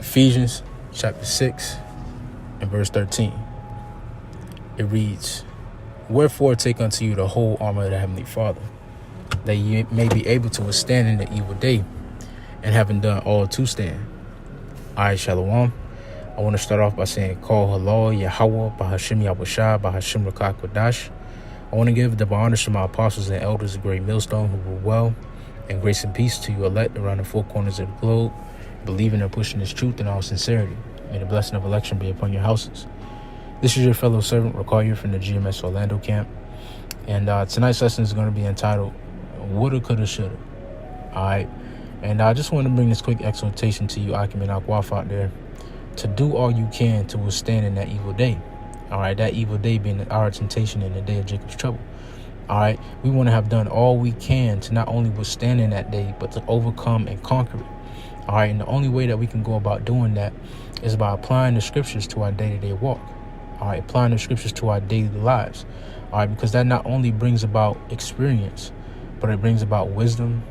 Ephesians chapter 6 and verse 13. It reads, "Wherefore take unto you the whole armor of the Heavenly Father, that ye may be able to withstand in the evil day, and having done all to stand." All right, Shalom. I want to start off by saying, Call Halal Yahweh, Bahashim Yahushua, Bahashim Rakak Wadash. I want to give the honors to my apostles and elders of Great Millstone who rule well, and grace and peace to you elect around the four corners of the globe, believing and pushing this truth in all sincerity. May the blessing of election be upon your houses. This is your fellow servant, Rakayu, from the GMS Orlando camp. And tonight's lesson is going to be entitled, Woulda, Coulda, Shoulda. All right. And I just want to bring this quick exhortation to you, Akim and Akwaf out there, to do all you can to withstand in that evil day. All right. That evil day being our temptation in the day of Jacob's trouble. All right. We want to have done all we can to not only withstand in that day, but to overcome and conquer it. All right. And the only way that we can go about doing that is by applying the scriptures to our day-to-day walk. All right. Applying the scriptures to our daily lives. All right. Because that not only brings about experience, but it brings about wisdom,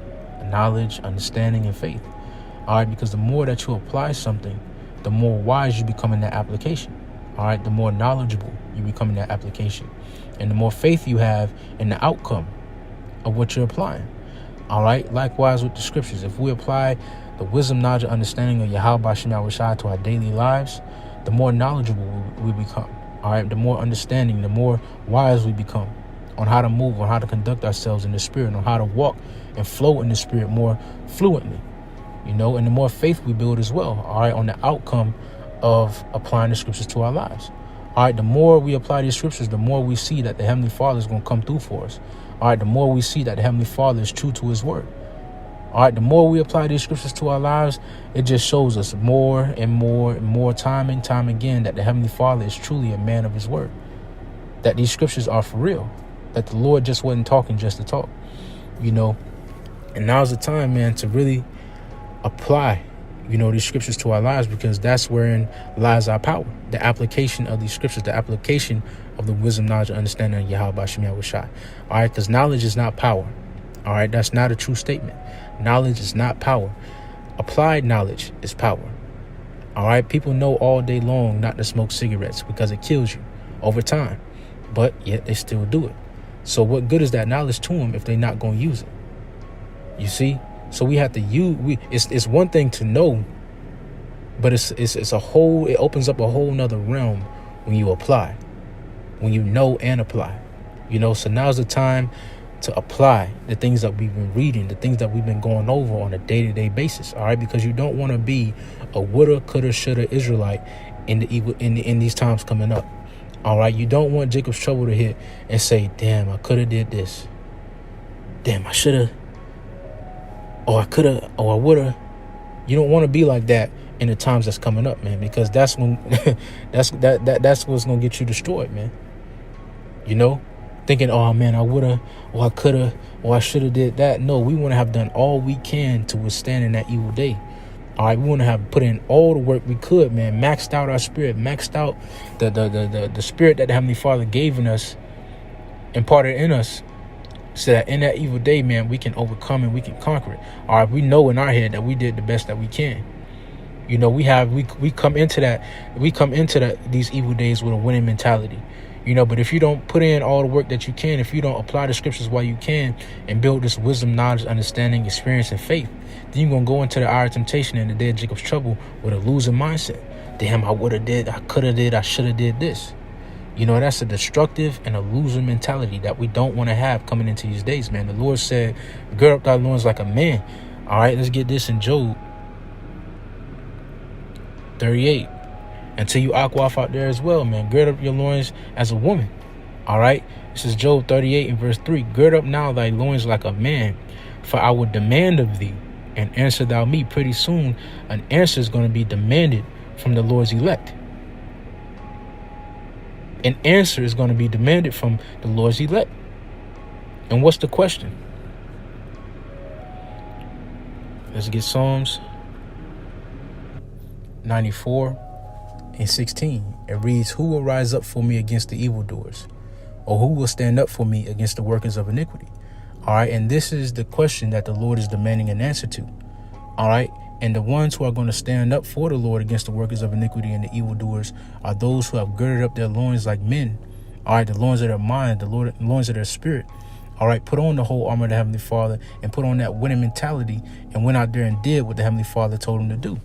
knowledge, understanding, and faith. All right. Because the more that you apply something, the more wise you become in that application. All right. The more knowledgeable you become in that application. And the more faith you have in the outcome of what you're applying. All right. Likewise with the scriptures. If we apply the wisdom, knowledge, and understanding of Yahweh Bashim Yahushua to our daily lives, the more knowledgeable we become. All right. The more understanding, the more wise we become on how to move, on how to conduct ourselves in the spirit, on how to walk and flow in the spirit more fluently, and the more faith we build as well. All right. On the outcome of applying the scriptures to our lives. All right. The more we apply these scriptures, the more we see that the Heavenly Father is going to come through for us. All right. The more we see that the Heavenly Father is true to his word. All right. The more we apply these scriptures to our lives, it just shows us more and more and more time and time again that the Heavenly Father is truly a man of his word, that these scriptures are for real, that the Lord just wasn't talking just to talk, and now's the time, man, to really apply, these scriptures to our lives, because that's wherein lies our power. The application of these scriptures, the application of the wisdom, knowledge, and understanding of Yahweh Bashim Yahushua. All right, because knowledge is not power. All right, that's not a true statement. Knowledge is not power. Applied knowledge is power. All right, people know all day long not to smoke cigarettes because it kills you over time, but yet they still do it. So what good is that knowledge to them if they're not going to use it? You see? So we have to use. It's one thing to know, but it's a whole. It opens up a whole nother realm when you apply, when you know and apply. So now's the time to apply the things that we've been reading, the things that we've been going over on a day-to-day basis. All right, because you don't want to be a woulda, coulda, shoulda Israelite in these times coming up. All right, you don't want Jacob's trouble to hit and say, "Damn, I coulda did this. Damn, I shoulda. Or I coulda, or I woulda." You don't want to be like that in the times that's coming up, man, because that's when that's what's gonna get you destroyed, man. Thinking, "Oh man, I woulda, or I coulda, or I shoulda did that." No, we want to have done all we can to withstand in that evil day. All right, we want to have put in all the work we could, man. Maxed out our spirit, maxed out the spirit that the Heavenly Father gave in us, imparted in us, so that in that evil day, man, we can overcome and we can conquer it. All right, we know in our head that we did the best that we can. We come into these evil days with a winning mentality. But if you don't put in all the work that you can, if you don't apply the scriptures while you can and build this wisdom, knowledge, understanding, experience, and faith, then you're going to go into the hour of temptation and the day of Jacob's trouble with a losing mindset. Damn, I would have did, I could have did, I should have did this. That's a destructive and a loser mentality that we don't want to have coming into these days, man. The Lord said, gird up thy loins like a man. All right, let's get this in Job 38. And to you Akwaf out there as well, man, gird up your loins as a woman. All right, this is Job 38 and verse 3. Gird up now thy loins like a man, for I will demand of thee, and answer thou me. Pretty soon, an answer is going to be demanded from the Lord's elect. An answer is going to be demanded from the Lord's elect. And what's the question? Let's get Psalms 94 and 16. It reads, "Who will rise up for me against the evildoers? Or who will stand up for me against the workers of iniquity?" All right. And this is the question that the Lord is demanding an answer to. All right. And the ones who are going to stand up for the Lord against the workers of iniquity and the evildoers are those who have girded up their loins like men. All right, the loins of their mind, the loins of their spirit. All right, put on the whole armor of the Heavenly Father and put on that winning mentality and went out there and did what the Heavenly Father told them to do.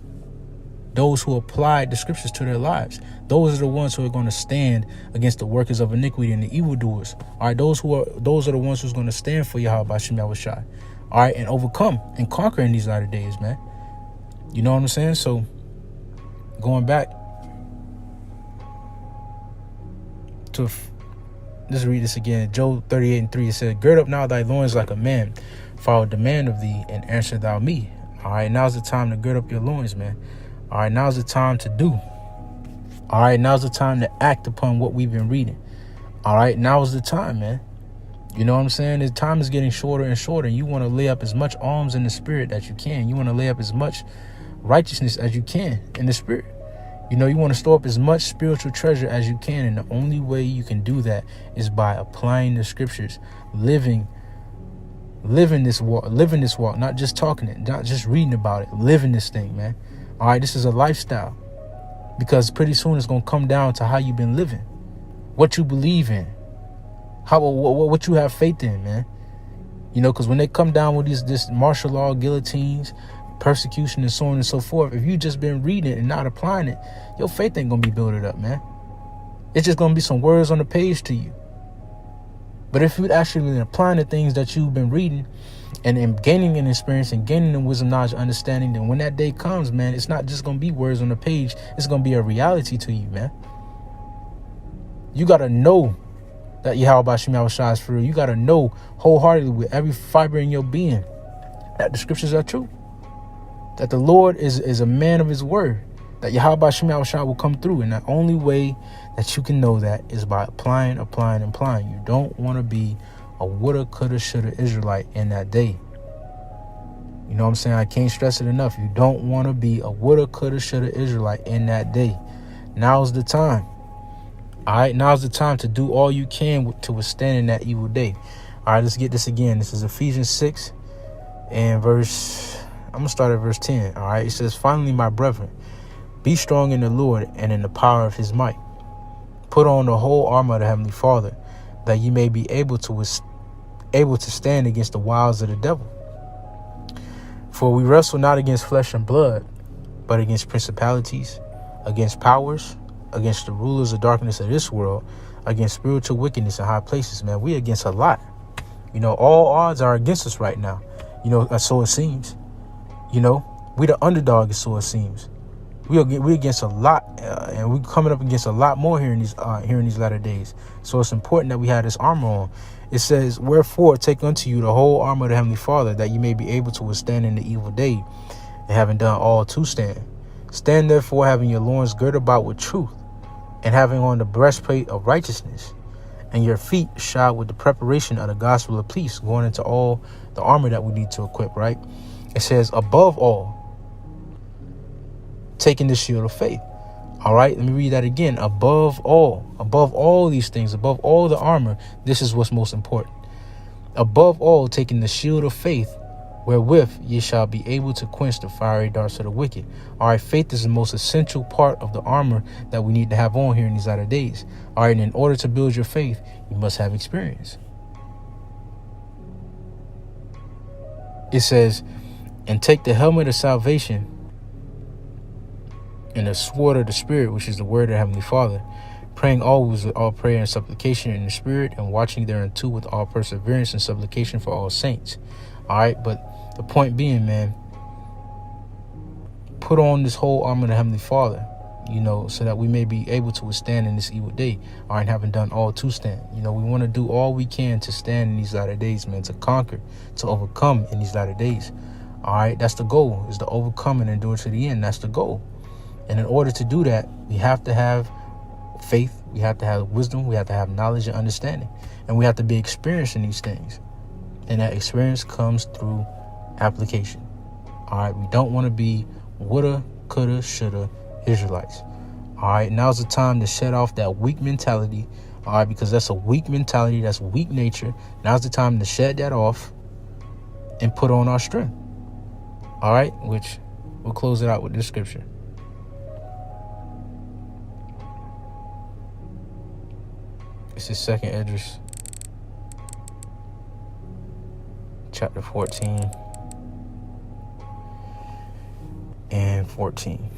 Those who applied the scriptures to their lives, those are the ones who are going to stand against the workers of iniquity and the evildoers. All right, those are the ones who's going to stand for Yahweh Bashim Yahushai. All right, and overcome and conquer in these latter days, man. You know what I'm saying? So going back to let's read this again. Job 38:3, it said, gird up now thy loins like a man, for I will demand of thee, and answer thou me. All right, now's the time to gird up your loins, man. All right, now's the time to do. All right, now's the time to act upon what we've been reading. All right, now's the time, man. You know what I'm saying? The time is getting shorter and shorter. You want to lay up as much alms in the spirit that you can. You want to lay up as much righteousness as you can in the spirit. You know, you want to store up as much spiritual treasure as you can. And the only way you can do that is by applying the scriptures, living this walk, not just talking it, not just reading about it, living this thing, man. All right, this is a lifestyle, because pretty soon it's going to come down to how you've been living, what you believe in, what you have faith in, man. You know, because when they come down with this martial law, guillotines, persecution, and so on and so forth, if you just been reading it and not applying it, your faith ain't going to be built up, man. It's just going to be some words on the page to you. But if you'd actually been applying the things that you've been reading and gaining an experience and gaining the wisdom, knowledge, understanding, then when that day comes, man, it's not just going to be words on the page. It's going to be a reality to you, man. You got to know that Yahweh Bashim Yahushai is for real. You got to know wholeheartedly with every fiber in your being that the scriptures are true, that the Lord is a man of his word, that Yahweh Bashim Yahushai will come through. And the only way that you can know that is by applying. You don't want to be a woulda, coulda, shoulda Israelite in that day. You know what I'm saying? I can't stress it enough. You don't want to be a woulda, coulda, shoulda Israelite in that day. Now's the time. All right, now's the time to do all you can to withstand in that evil day. All right, let's get this again. This is Ephesians 6 and I'm going to start at verse 10. All right, it says, finally, my brethren, be strong in the Lord and in the power of his might. Put on the whole armor of the Heavenly Father, that ye may be able to stand against the wiles of the devil. For we wrestle not against flesh and blood, but against principalities, against powers, against the rulers of darkness of this world, against spiritual wickedness in high places. Man, we against a lot. You know, all odds are against us right now. You know, so it seems. You know, we the underdog, so it seems. We against a lot, and we're coming up against a lot more here in these latter days. So it's important that we have this armor on. It says, wherefore take unto you the whole armor of the Heavenly Father, that you may be able to withstand in the evil day, and having done all to stand. Stand therefore, having your loins girded about with truth, and having on the breastplate of righteousness, and your feet shod with the preparation of the gospel of peace, going into all the armor that we need to equip, right? It says, above all, taking the shield of faith. All right, let me read that again. Above all these things, above all the armor, this is what's most important. Above all, taking the shield of faith, wherewith ye shall be able to quench the fiery darts of the wicked. All right, faith is the most essential part of the armor that we need to have on here in these latter days. All right, and in order to build your faith, you must have experience. It says, and take the helmet of salvation and the sword of the Spirit, which is the word of the Heavenly Father, praying always with all prayer and supplication in the Spirit, and watching thereunto with all perseverance and supplication for all saints. All right, but the point being, man, put on this whole armor of the Heavenly Father, you know, so that we may be able to withstand in this evil day. All right, having done all to stand. You know, we want to do all we can to stand in these latter days, man, to conquer, to overcome in these latter days. All right, that's the goal, is to overcome and endure to the end. That's the goal. And in order to do that, we have to have faith, we have to have wisdom, we have to have knowledge and understanding, and we have to be experienced in these things. And that experience comes through application. All right, we don't want to be woulda, coulda, shoulda Israelites. All right, now's the time to shut off that weak mentality. All right, because that's a weak mentality, that's weak nature. Now's the time to shed that off and put on our strength. All right, which We'll close it out with this scripture. This is 2nd Esdras, chapter 14 and 13.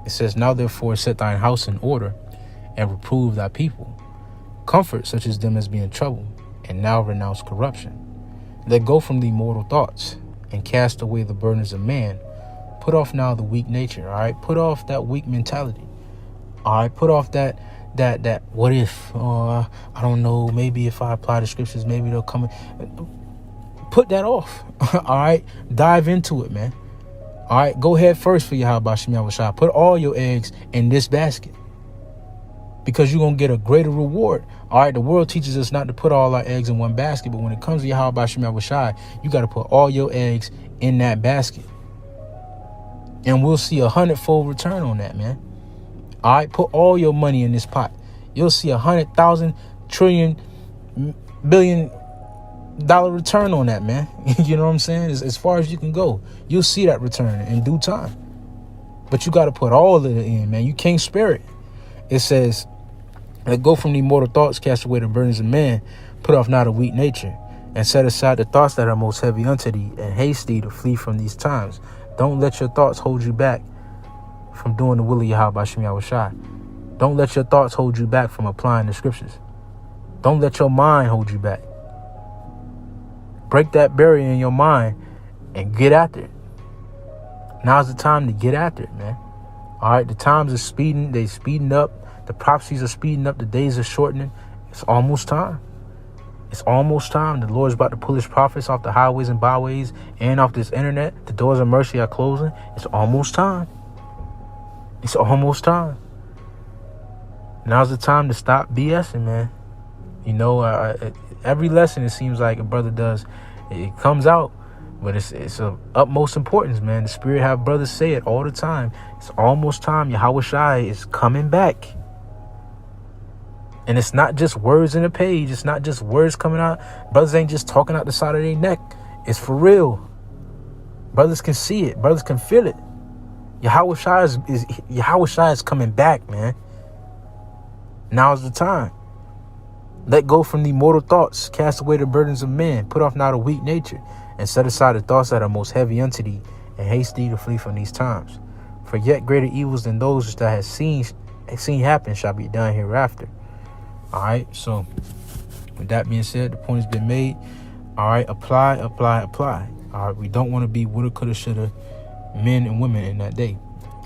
It says, now therefore set thine house in order, and reprove thy people. Comfort such as them as be in trouble, and now renounce corruption. Let go from thee mortal thoughts, and cast away the burdens of man. Put off now the weak nature, all right? Put off that weak mentality. All right, put off that what if, I don't know, maybe if I apply the scriptures, maybe they'll come in. Put that off, all right? Dive into it, man. All right, go ahead first for Yahweh Shem Yahushua. Put all your eggs in this basket, because you're going to get a greater reward. All right, the world teaches us not to put all our eggs in one basket, but when it comes to Yahweh Shem Yahushua, you got to put all your eggs in that basket. And we'll see 100-fold return on that, man. All right, put all your money in this pot. You'll see 100,000 trillion billion dollar return on that, man. You know what I'm saying? As far as you can go, you'll see that return in due time. But you got to put all of it in, man. You can't spare it. It says, let go from the mortal thoughts, cast away the burdens of man, put off not a weak nature, and set aside the thoughts that are most heavy unto thee, and haste thee to flee from these times. Don't let your thoughts hold you back from doing the will of Yahweh Shem Yahushua. Don't let your thoughts hold you back from applying the scriptures. Don't let your mind hold you back. Break that barrier in your mind and get after it. Now's the time to get after it, man. All right, the times are speeding. They're speeding up. The prophecies are speeding up. The days are shortening. It's almost time. It's almost time. The Lord's about to pull his prophets off the highways and byways and off this internet. The doors of mercy are closing. It's almost time. It's almost time. Now's the time to stop BSing, man. You know, every lesson, it seems like a brother does, it comes out, but it's of utmost importance, man. The Spirit have brothers say it all the time. It's almost time. Yahweh Shai is coming back. And it's not just words in a page. It's not just words coming out. Brothers ain't just talking out the side of their neck. It's for real. Brothers can see it. Brothers can feel it. Yahweh Shai is coming back, man. Now's the time. Let go from the mortal thoughts, cast away the burdens of men, put off not a weak nature, and set aside the thoughts that are most heavy unto thee, and haste thee to flee from these times. For yet greater evils than those that have seen happen shall be done hereafter. All right, so with that being said, the point has been made. All right, apply. All right, we don't want to be woulda, coulda, shoulda men and women in that day.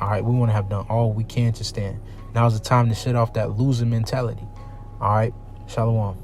All right, we want to have done all we can to stand. Now's the time to shut off that loser mentality. All right, shalom.